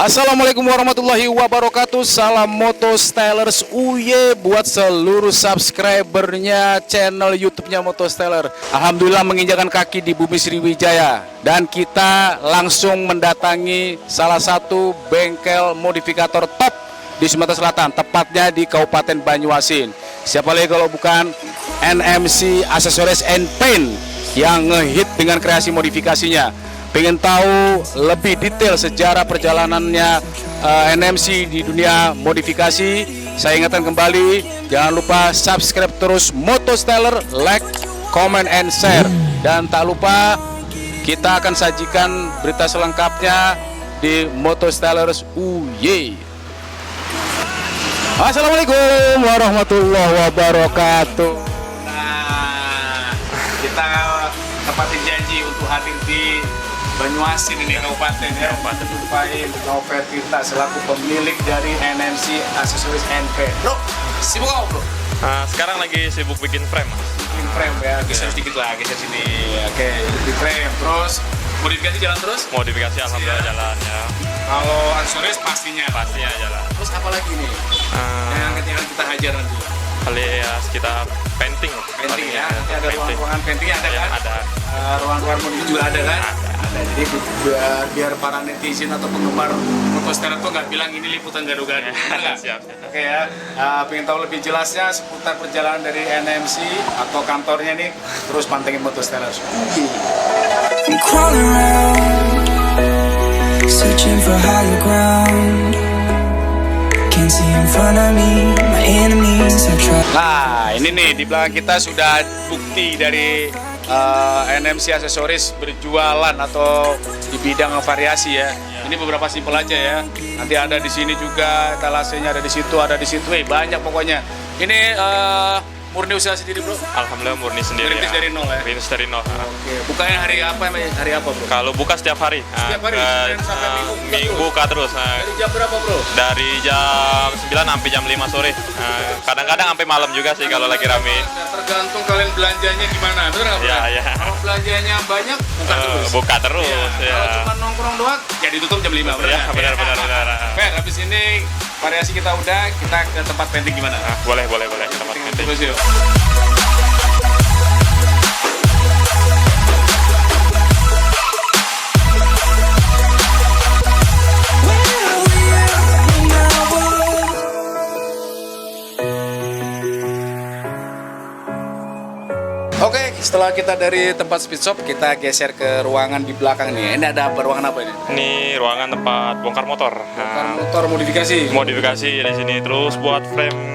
Assalamualaikum warahmatullahi wabarakatuh. Salam Moto Stylers UY buat seluruh subscribernya channel YouTube-nya Moto Styler. Alhamdulillah menginjakan kaki di bumi Sriwijaya dan kita langsung mendatangi salah satu bengkel modifikator top di Sumatera Selatan, tepatnya di Kabupaten Banyuasin. Siapa lagi kalau bukan NMC Accessories and Paint yang ngehit dengan kreasi modifikasinya. Pengen tahu lebih detail sejarah perjalanannya NMC di dunia modifikasi? Saya ingatkan kembali, jangan lupa subscribe terus Moto Styler, like, comment, and share. Dan tak lupa kita akan sajikan berita selengkapnya di Moto Stylers UY. Assalamualaikum warahmatullahi wabarakatuh. Nah, kita tepatin janji untuk hadir di Banyuasin ini kabupaten ya. Lupain Novel Tirta selaku pemilik dari NMC Accessories and Paint. Bro, sibuk apa bro? Sekarang lagi sibuk bikin frame, Mas. Bikin frame ya, geser sedikit lah, geser sini. Oke, bikin frame. Terus modifikasi jalan terus? Modifikasi alhamdulillah jalan ya. Kalau aksesoris pastinya jalan. Terus apa lagi nih? Yang kita hajar nanti. Alias kita painting ya. Nanti ada ruang-ruangan paintingnya ada kan? Ada. Ruang-ruang modif juga ada kan? Ada. Jadi biar para netizen atau penggemar Moto Styler tuh nggak bilang ini liputan gado-gado. Siap. Oke ya. Pengen tahu lebih jelasnya seputar perjalanan dari NMC atau kantornya nih, terus pantengin Moto Styler. I'm crawling around, searching for higher ground. Can't see in front of me, my enemies have tried. Nah, ini nih di belakang kita sudah bukti dari NMC Accessories berjualan atau di bidang variasi ya. Ini beberapa simpel aja ya. Nanti ada di sini juga, etalasenya ada di situ, banyak pokoknya. Ini murni usaha sendiri bro? Alhamdulillah murni sendiri. Rintis dari nol ya? Rintis dari nol. Oke. Bukanya hari apa bro? Kalau buka setiap hari. Setiap hari? Senin sampai Minggu buka terus. Dari jam berapa bro? Dari jam 9 sampai jam 5 sore. Kadang-kadang sampai malam juga sih kalau lagi rame. Tergantung kalian belanjanya gimana, betul nggak bro? Iya. Kalau belanjanya banyak, buka terus. Buka terus. Ya. Kalau cuma nongkrong doang, ya ditutup jam 5 bro. Ya, benar. Fer, habis ini variasi kita udah, kita ke tempat painting gimana? Boleh ke tempat painting. Terus yuk. Oke, setelah kita dari tempat speed shop, kita geser ke ruangan di belakang nih. Ini ada ruangan apa ini? Ini ruangan tempat bongkar motor. Bongkar motor modifikasi. Modifikasi di sini, terus buat frame.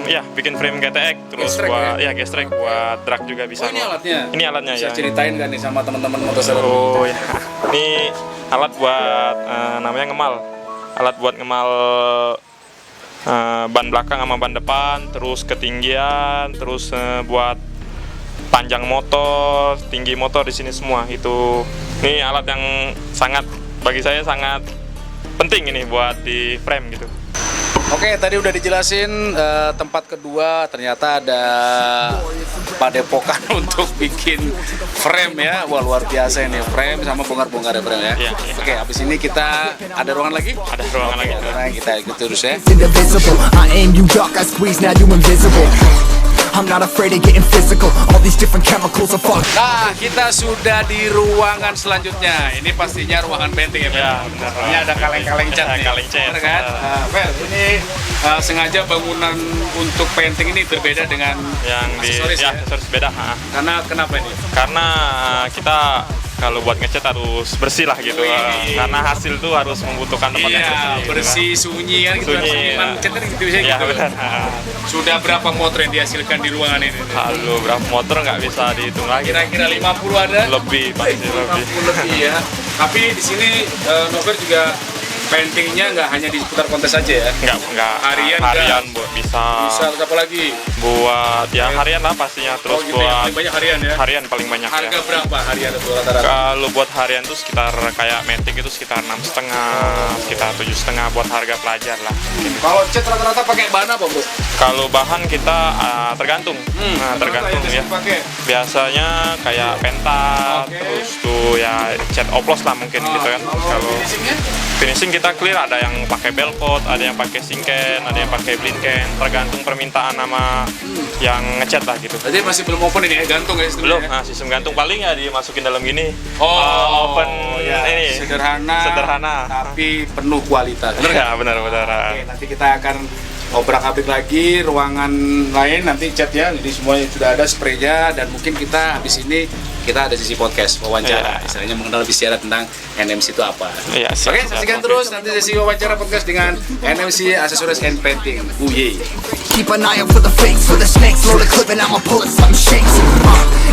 Ya, bikin frame GTX, terus buat gestrek buat drag juga bisa. Oh, ini alatnya. Ini alatnya bisa ya. Ceritain kan nih sama teman-teman Moto Styler. Oh ya. Ini alat buat namanya ngemal. Alat buat ngemal ban belakang sama ban depan, terus ketinggian, terus buat panjang motor, tinggi motor di sini semua. Ini alat yang bagi saya sangat penting ini buat di frame gitu. Oke, tadi udah dijelasin tempat kedua ternyata ada padepokan untuk bikin frame ya. Wah, luar biasa ini frame sama bongkar-bongkar ya frame ya. Iya. Oke, habis ini kita ada ruangan lagi? Ada ruangan lagi. Nah, kita ikut terus ya. Indivisible, I aim you dark, I squeeze, now you invisible. I'm not afraid of getting physical. All these different chemicals are fuck. Nah, kita sudah di ruangan selanjutnya. Ini pastinya ruangan painting ya, Fer? Ya, benar. Ini ada kaleng-kaleng cat nih. Kaleng cat. Benar kan? Fer, ini sengaja bangunan untuk painting ini berbeda dengan Yang di aksesoris ya? aksesoris beda. Karena kenapa ini? Karena kita kalau buat ngecat harus bersih lah gitu. Wih. Karena hasil tuh harus membutuhkan tempat yang Iya, bersih. bersih, sunyi kan gitu. Sunyi, Seniman ya. cat kan gitu biasanya Iya, gitu. benar. Sudah berapa motor yang dihasilkan di ruangan ini? Halo, berapa motor nggak bisa dihitung lagi. Kira-kira 50 ada? Lebih pasti 50 lebih ya. Tapi di sini Novel juga paintingnya nggak hanya di seputar kontes saja ya? Nggak Harian buat bisa apa lagi? buat ya harian lah pastinya, terus gitu ya, buat paling banyak harian ya? harian paling banyak Harga ya. berapa harian itu rata-rata? Kalau buat harian tuh sekitar kayak metik itu sekitar 6,5, sekitar 7,5 buat harga pelajar lah. Kalau cat rata-rata pakai bahan apa bro? Kalau bahan kita tergantung, tergantung yang ya. dipakai. Biasanya kayak pentat, Oke. terus tuh ya cat oplos lah mungkin gitu kan. Kalau finishingnya? finishing kita clear, ada yang pakai bell coat, ada yang pakai sinken, ada yang pakai blinken, tergantung permintaan sama yang ngecat lah gitu. Berarti masih belum open ini ya, gantung ya sistemnya? Belum, ya? nah sistem gantung paling ya dimasukin dalam gini. Open ya, ini. sederhana, tapi penuh kualitas. Bener nggak? Ya, benar. Oke, nanti kita akan obrak-abrik lagi ruangan lain, nanti cat ya. Jadi semuanya sudah ada spraynya, dan mungkin kita habis ini kita ada sisi podcast wawancara, istilahnya mengenal lebih secara tentang NMC itu apa. Iya, siap, Oke, siap. saksikan terus nanti sesi wawancara podcast dengan NMC Accessories and Painting. Uye. Keep an eye out for the fakes, for the snakes. Load a clip and I'ma pull it, something shakes.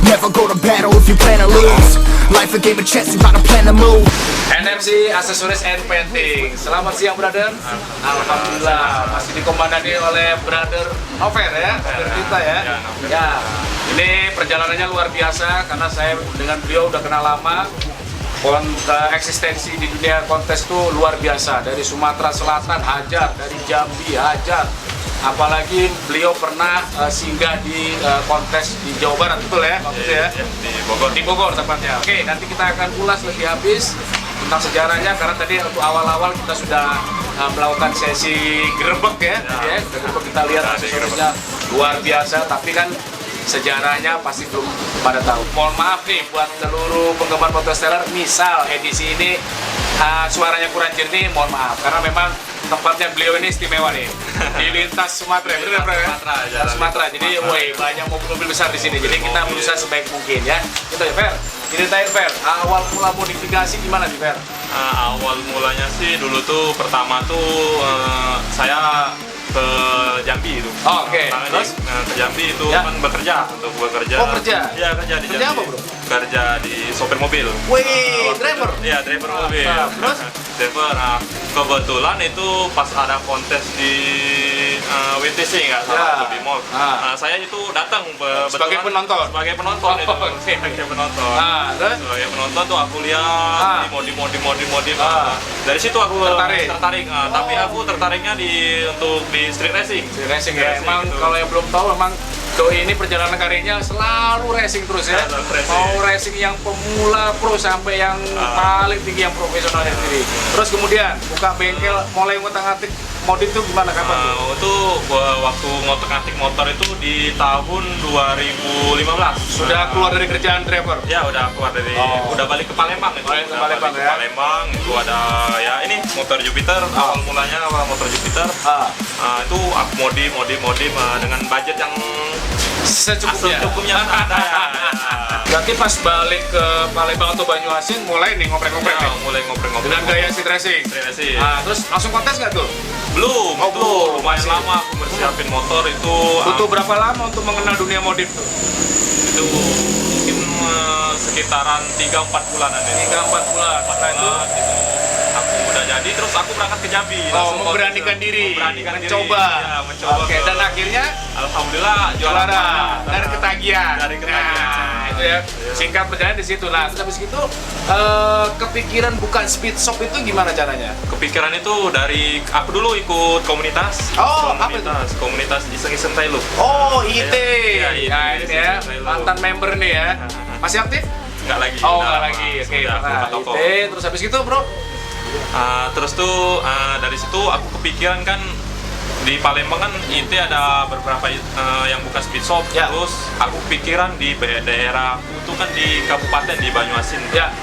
Never go to battle if you plan to lose. Life a game of chess, you gotta plan to move. NMC Accessories and Painting. Selamat siang, brother. Alhamdulillah masih dikomandani oleh brother Nover ya, brother kita ya. Ya, ini perjalanannya luar biasa karena saya dengan beliau udah kenal lama. Eksistensi di dunia kontes itu luar biasa. Dari Sumatera Selatan hajar, dari Jambi hajar. Apalagi beliau pernah singgah di kontes di Jawa Barat, betul ya? Maksudnya ya? Di Bogor tepatnya. Oke, nanti kita akan ulas lebih habis tentang sejarahnya, karena tadi untuk awal-awal kita sudah melakukan sesi gerebek ya. Gerebek kita lihat aksesorisnya luar biasa, tapi kan sejarahnya pasti belum pada tahu. Mohon maaf nih buat seluruh penggemar Motosteller, misal edisi ini suaranya kurang jernih, mohon maaf karena memang tempatnya beliau ini istimewa nih di lintas Sumatera, bener ya? Sumatera. Jadi, woi, banyak mobil-mobil besar di sini. Jadi kita berusaha sebaik mungkin ya. Gitu ya, Fer. Ceritain, Fer. Awal mula modifikasi gimana nih, Fer? Awal mulanya sih dulu tuh pertama tuh saya ke Jambi itu. Oke. Terus ke Jambi itu Ya. kan bekerja, untuk bekerja. Oh, kerja? Iya, kerja di Kerja Jambi. apa, bro? Kerja di sopir mobil. Wih, driver. Iya, driver mobil. Terus? Driver. Nah, kebetulan itu pas ada kontes di WTC nggak salah, di mall. Nah, saya itu datang Sebagai kebetulan penonton? Sebagai penonton itu. Oke. Sebagai penonton. Terus? Sebagai penonton tuh aku lihat di modif. Dari situ aku tertarik. Tapi aku tertariknya untuk di street racing. Racing ya. Racing Emang gitu. kalau yang belum tahu, memang Doi ini perjalanan karirnya selalu racing terus ya. Selalu racing. Mau racing yang pemula, pro, sampai yang paling tinggi, yang profesionalnya sendiri. Terus kemudian buka bengkel, mulai ngotak-ngatik modif itu gimana, kapan tuh? Itu waktu ngotak-ngatik motor itu di tahun 2015. Sudah keluar dari kerjaan driver? Ya, udah keluar dari, udah balik ke Palembang itu. Balik ke Udah Palembang, balik ke ya. Palembang, itu ada ya ini motor Jupiter, awal mulanya motor Jupiter. Itu aku modif dengan budget yang secukupnya ada ya. Berarti pas balik ke Palembang atau Banyuasin mulai nih ngoprek-ngoprek Ya, nih? mulai ngoprek-ngoprek. Dengan gaya street racing? Street racing. Terus langsung kontes nggak tuh? Belum, Oh, itu belum. lumayan Masih. lama aku bersiapin motor itu. Butuh berapa lama untuk mengenal dunia modif tuh? Itu mungkin sekitaran 3-4 bulanan ini. 3-4 bulan. Setelah itu aku udah jadi, terus aku berangkat ke Jambi. Langsung memberanikan diri, memberanikan diri. mencoba. Ya, mencoba. Oke, dan akhirnya alhamdulillah juara dari ketagihan. Dari ketagihan. Nah, itu ya. Singkat perjalanan di situ. Nah, terus habis itu kepikiran buka speed shop itu gimana caranya? Kepikiran itu dari aku dulu ikut komunitas. Oh, apa itu? Komunitas iseng-iseng Thailand. Oh, IT. Iya, IT. Nah, ini ya, Thailand. mantan member nih ya. Masih aktif? Enggak lagi. Oh, udah nggak lama. lagi. Oke, Sudah aku nah, buka toko. IT. Terus habis itu, Bro? Terus tuh dari situ aku kepikiran kan di Palembang kan IT ada beberapa yang buka speed shop. Ya. Terus aku pikiran di daerah aku tuh kan di kabupaten di Banyuasin. Ya.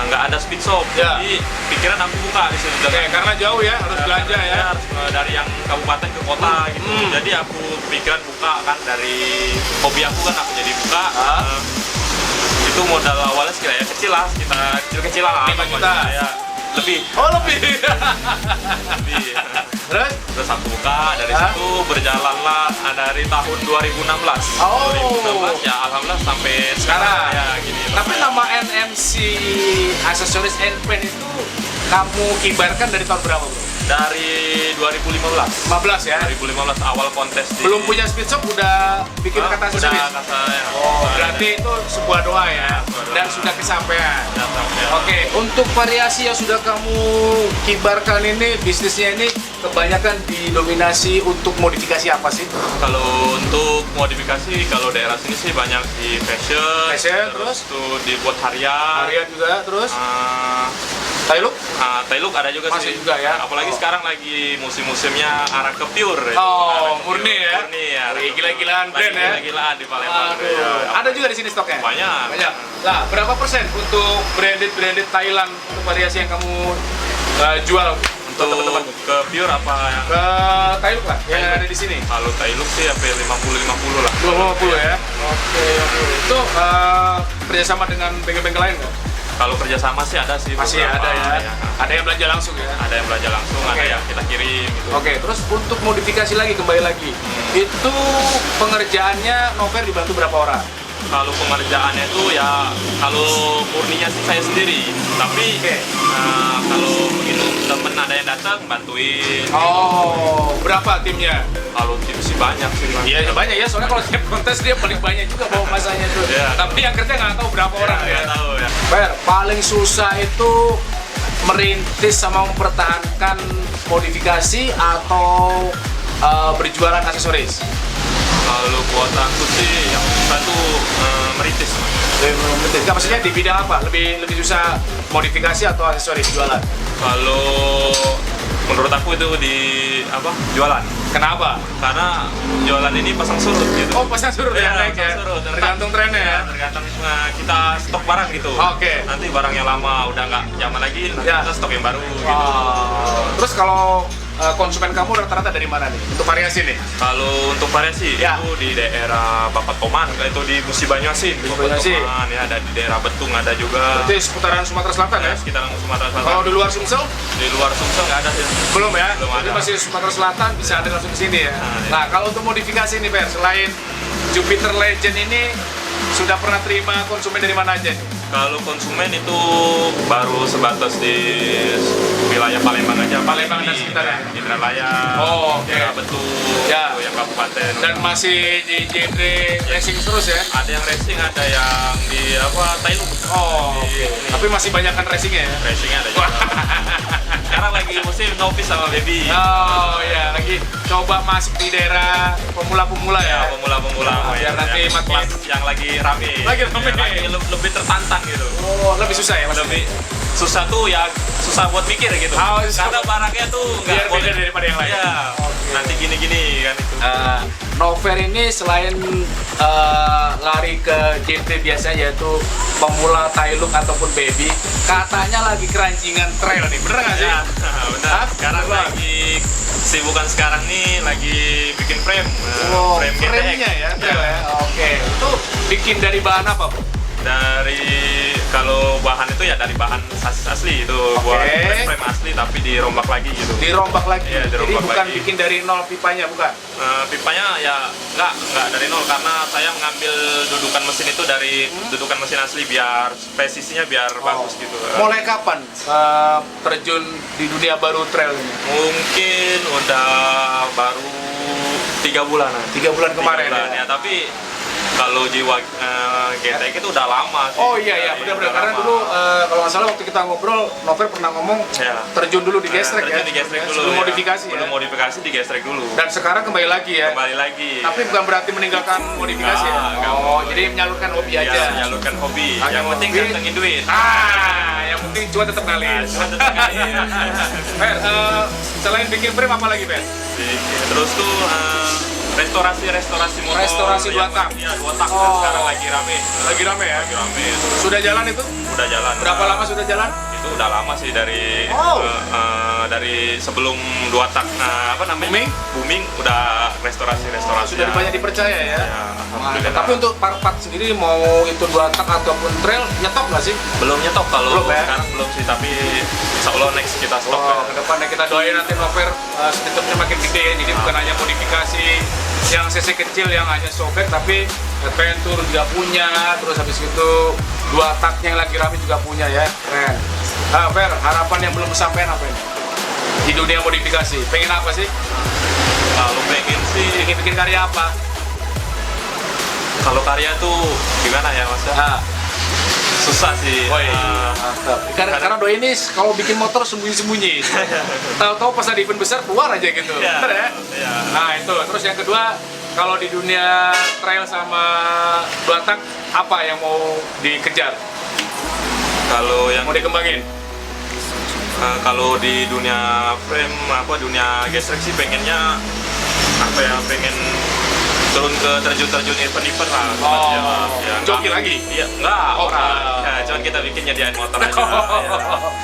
Nggak ada speed shop. Ya. Jadi pikiran aku buka di situ. Oke, karena jauh ya, harus belanja ya. Harus dari yang kabupaten ke kota gitu. Jadi aku pikiran buka kan, dari hobi aku kan aku jadi buka. Itu modal awalnya sekitar kecil lah, kita kecil-kecilan lah. 5 juta. Ya, lebih. Oh, lebih. Lebih. Terus? Aku buka, dari situ berjalanlah dari tahun 2016. Oh. 2016 ya alhamdulillah sampai sekarang ya gini. Tapi nama NMC Accessories and Paint itu kamu kibarkan dari tahun berapa, bro? Dari 2015. 15 ya? 2015 awal kontes di... Belum punya speed shop udah bikin kata Udah aksesoris? kata ya. Oh, berarti itu sebuah doa ya? Sebuah doa. Dan sudah kesampaian? Udah sampai. Oke, untuk variasi yang sudah kamu kibarkan ini, bisnisnya ini kebanyakan didominasi untuk modifikasi apa sih? Kalau untuk modifikasi, kalau daerah sini sih banyak di fashion, terus? tuh dibuat harian, Harian juga, terus? ah, Tailuk? Tailuk ada juga Masih sih. juga ya? Apalagi sekarang lagi musim-musimnya arah ke pure. Oh, Arah ke murni pure. ya? Murni ya. Lagi gila-gilaan brand ya? Gila-gilaan di Palembang. Aduh, Ya. ada juga di sini stoknya? Banyak. Banyak. Lah, berapa persen untuk branded Thailand untuk variasi yang kamu jual untuk teman-teman? Untuk ke pure apa yang Ke Tailuk lah, yang Tailuk. ada di sini. kalau Tailuk sih sampai 50-50 lah. 50 ya? Oke. Itu kerjasama dengan bengkel-bengkel lain nggak? Kalau kerjasama sih ada sih. Masih beberapa, ada ya? Ada yang belanja langsung ya? Ada yang belanja langsung, Oke. ada yang kita kirim gitu. Oke, terus untuk modifikasi lagi, kembali lagi. Itu pengerjaannya Nover dibantu berapa orang? Kalau pengerjaannya itu ya kalau murninya sih saya sendiri. Tapi Oke. kalau begitu temen ada yang datang bantuin. Oh, berapa timnya? Kalau tim sih banyak sih. Iya, banyak ya, soalnya kalau tiap kontes dia paling banyak juga bawa masanya tuh. Iya. Tapi yang kerja nggak tahu berapa orang ya. Nggak tahu ya. Fer, paling susah itu merintis sama mempertahankan modifikasi atau berjualan aksesoris? Kalau buat aku sih yang susah tuh merintis. Nggak, maksudnya di bidang apa? Lebih susah modifikasi atau aksesoris jualan? Kalau menurut aku itu di apa jualan. Kenapa? Karena jualan ini pasang surut gitu. Oh, pasang surut ya, naik ya? pasang surut. Tergantung trennya ya? Tergantung kita stok barang gitu. Oke. Nanti barang yang lama udah nggak zaman lagi, nanti Ya. kita stok yang baru gitu. Terus kalau konsumen kamu rata-rata dari mana nih? Untuk variasi nih? Kalau untuk variasi Ya. itu di daerah Bapak Toman, itu di Musi Banyuasin. Musi Bapak Banyuasin. Toman, ya ada di daerah Betung ada juga. Berarti seputaran Sumatera Selatan ya? Ya, sekitaran Sumatera Selatan. Kalau di luar Sumsel? Di luar Sumsel nggak ada sih. Belum ya? Belum Jadi ada. masih Sumatera Selatan, bisa ada langsung ke sini ya? Iya. Nah, kalau untuk modifikasi nih, Fer, selain Jupiter Legend ini, sudah pernah terima konsumen dari mana aja nih? Kalau konsumen itu baru sebatas di wilayah Palembang aja. Palembang dan Di- sekitarnya. Di Indralaya. Oh, oke. daerah Betung. Ya. Itu yang kabupaten. Dan masih di genre racing terus ya? ada yang racing, ada yang di apa Tailuk. Oh, Di- oke. Tapi masih banyakkan racingnya ya? racingnya ada juga. Sekarang lagi musim Novis sama Baby. Oh iya, lagi coba masuk di daerah pemula-pemula ya? Ya, pemula-pemula Biar yang nanti makin- kelas yang lagi rame. Lagi rame. Ya, lagi lebih tertantang gitu. Oh, lebih susah ya maksudnya? Lebih susah tuh ya susah buat mikir gitu. Oh, susah. Karena barangnya tuh nggak Biar beda boleh- daripada yang lain. Iya. Nanti gini-gini kan itu. Nover ini selain lari ke JT biasa yaitu pemula, Tailuk ataupun Baby, katanya lagi keranjingan trail nih, bener nggak sih? Ya, benar. Hah? Sekarang Benar. lagi sibukan sekarang nih lagi bikin frame. Oh, frame GTX. frame-nya ya, trail ya. Oke, itu bikin dari bahan apa, Bro? Dari kalau bahan itu ya dari bahan asli itu buat frame asli tapi dirombak lagi gitu. Dirombak lagi. Iya, Jadi dirombak bukan lagi. bikin dari nol pipanya, bukan? Pipanya ya nggak dari nol karena saya mengambil dudukan mesin itu dari dudukan mesin asli biar presisinya biar bagus gitu. Mulai kapan terjun di dunia baru trail ini? Mungkin udah baru 3 bulan. 3 bulan kemarin ya? ya. Tapi kalau jiwa GTX itu udah lama sih. Oh iya, iya, Dari- benar-benar. udah Karena lama. dulu kalau nggak salah waktu kita ngobrol, Nover pernah ngomong Ya. terjun dulu di gestrek ya? Terjun di gestrek dulu. Sebelum ya. modifikasi Sebelum ya? modifikasi di gestrek dulu. Dan sekarang kembali lagi ya? Kembali lagi. Tapi bukan berarti meninggalkan modifikasi ya? Nggak Oh, mau. jadi menyalurkan hobi Ya, aja? menyalurkan hobi. Hanya Yang penting hobi. kantengin duit. Yang penting cuan tetap ngalir. Cuma tetap ngalir. Fer, selain bikin frame apa lagi, Fer? Terus tuh restorasi motor. Restorasi dua tak. Iya, 2 tak. Oh. Sekarang lagi rame. Lagi rame ya? Lagi rame. Sudah jalan itu? Udah jalan. Berapa lama sudah jalan? Itu udah lama sih dari Oh. dari sebelum 2 tak apa namanya? Booming udah restorasi. Sudah banyak dipercaya ya? Ya, Mantap. alhamdulillah. Tapi untuk part-part sendiri mau itu 2 tak ataupun trail nyetop nggak sih? belum nyetok kalau Belum ya? sekarang belum sih tapi insya Allah next kita stop Wow, ya. ke depannya kita doain nanti Nover setupnya makin gede ya. Jadi bukan hanya modifikasi yang cc kecil yang hanya sobek, tapi adventure juga punya. Terus habis itu 2 taknya yang lagi rame juga punya ya. Keren. Fer, harapan yang belum kesampaian apa ini? Di dunia modifikasi, pengen apa sih? Kalau pengen sih, Ingin bikin karya apa? kalau karya tuh gimana ya mas? Nah, Susah sih. mantap. Karena Doi ini kalau bikin motor sembunyi-sembunyi. Tahu-tahu pas ada event besar keluar aja gitu. Iya. Bener ya? Iya. Nah itu. Terus yang kedua, kalau di dunia trail sama dua tak, apa yang mau dikejar? Kalau yang Mau dikembangin? kalau di dunia frame dunia gesrek sih pengennya pengen turun ke terjun event lah. Joki lagi? Iya, enggak. Oh, Ya, cuman kita bikin nyediain motor aja.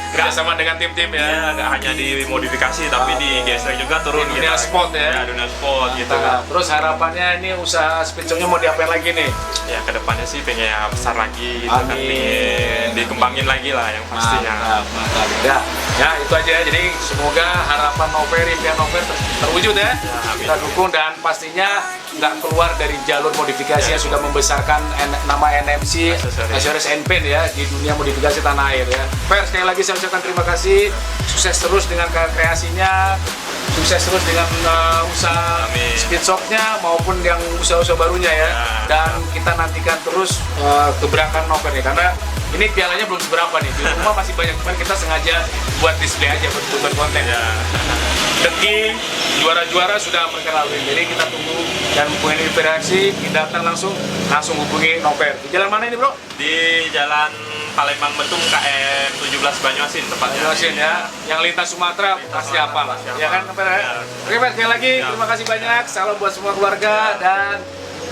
Kerja sama dengan tim-tim ya? Ya, nggak hanya di modifikasi tapi di gesrek juga turun. Di dunia sport ya? Ya, dunia sport gitu. Nah, terus harapannya ini usaha Speedshopnya mau diapain lagi nih? Ya, kedepannya sih pengen ya besar lagi gitu kan. Amin. Pengen dikembangin lagi lah yang pastinya. Mantap. Ya, itu aja ya. Jadi semoga harapan Nover, impian Nover terwujud ya. amin. Kita dukung dan pastinya nggak keluar dari jalur modifikasi yang sudah membesarkan nama NMC Accessories and Paint ya di dunia modifikasi tanah air ya. Fer, sekali lagi saya ucapkan terima kasih. Sukses terus dengan kreasinya. Sukses terus dengan usaha Amin. Speedshopnya maupun yang usaha-usaha barunya ya. Dan kita nantikan terus keberangkatan Nover nih karena ini pialanya belum seberapa nih. Di rumah masih banyak, cuman kita sengaja buat display aja buat konten. Ya. Deki, juara-juara sudah mereka lalui. Jadi kita tunggu dan punya inspirasi, datang langsung hubungi Nover. Di jalan mana ini bro? Di Jalan Palembang Betung KM 17 Banyuasin tepatnya. Jelasin ya. Yang lintas Sumatera pasti apa lah. pasti Ya kan hafal. Nover ya? Ya. Oke Fer, sekali lagi Ya. terima kasih banyak. Salam buat semua keluarga dan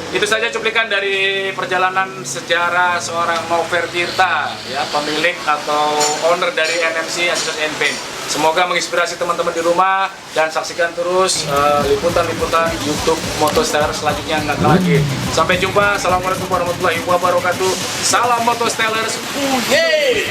itu saja cuplikan dari perjalanan sejarah seorang Nover Tirta, ya, pemilik atau owner dari NMC Accessories and Paint. Semoga menginspirasi teman-teman di rumah dan saksikan terus liputan-liputan YouTube Motosteller selanjutnya nggak kalah lagi. Sampai jumpa. Assalamualaikum warahmatullahi wabarakatuh. Salam Motostellers. Yeay!